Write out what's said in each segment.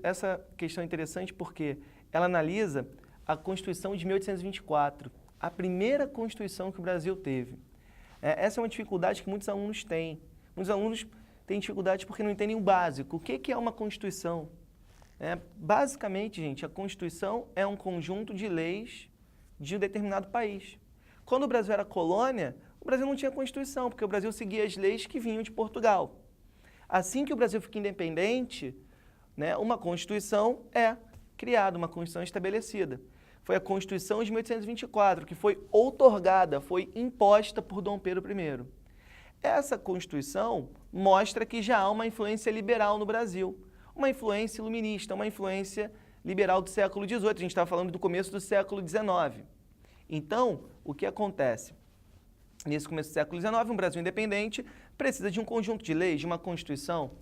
Essa questão é interessante porque ela analisa a Constituição de 1824, a primeira Constituição que o Brasil teve. Essa é uma dificuldade que muitos alunos têm. Muitos alunos têm dificuldade porque não entendem o básico. O que é uma Constituição? Basicamente, gente, a Constituição é um conjunto de leis de um determinado país. Quando o Brasil era colônia, o Brasil não tinha Constituição, porque o Brasil seguia as leis que vinham de Portugal. Assim que o Brasil fica independente, uma Constituição é criada, uma Constituição estabelecida. Foi a Constituição de 1824, que foi outorgada, foi imposta por Dom Pedro I. Essa Constituição mostra que já há uma influência liberal no Brasil, uma influência iluminista, uma influência liberal do século XVIII. A gente está falando do começo do século XIX. Então, o que acontece? Nesse começo do século XIX, um Brasil independente precisa de um conjunto de leis, de uma Constituição.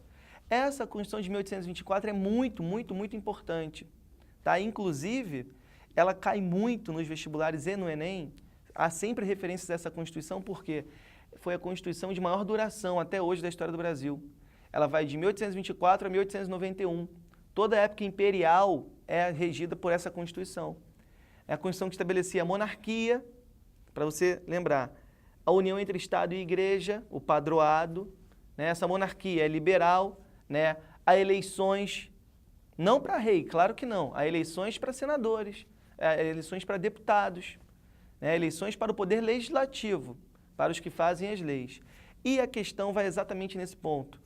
Essa Constituição de 1824 é muito importante. Tá? Inclusive, ela cai muito nos vestibulares e no Enem. Há sempre referências a essa Constituição porque foi a Constituição de maior duração até hoje da história do Brasil. Ela vai de 1824 a 1891. Toda a época imperial é regida por essa Constituição. É a Constituição que estabelecia a monarquia, para você lembrar, a união entre Estado e Igreja, o padroado, essa monarquia é liberal, há eleições, não para rei, claro que não, há eleições para senadores, eleições para deputados, eleições para o poder legislativo, para os que fazem as leis. E a questão vai exatamente nesse ponto.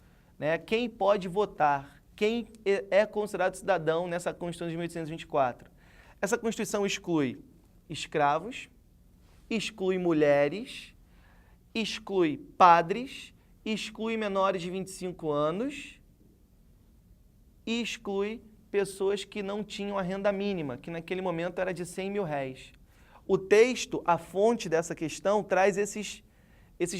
Quem pode votar, quem é considerado cidadão nessa Constituição de 1824? Essa Constituição exclui escravos, exclui mulheres, exclui padres, exclui menores de 25 anos e exclui pessoas que não tinham a renda mínima, que naquele momento era de R$100 mil. O texto, a fonte dessa questão, traz esses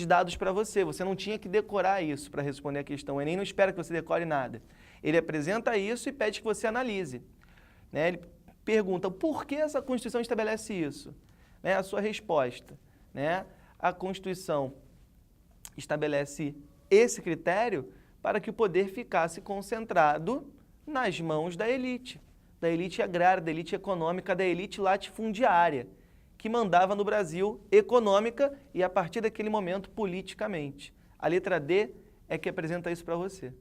dados para você. Você não tinha que decorar isso para responder a questão. O Enem não espera que você decore nada. Ele apresenta isso e pede que você analise. Ele pergunta, por que essa Constituição estabelece isso? A sua resposta. A Constituição estabelece esse critério para que o poder ficasse concentrado nas mãos da elite agrária, da elite econômica, da elite latifundiária, que mandava no Brasil econômica e, a partir daquele momento, politicamente. A letra D é que apresenta isso para você.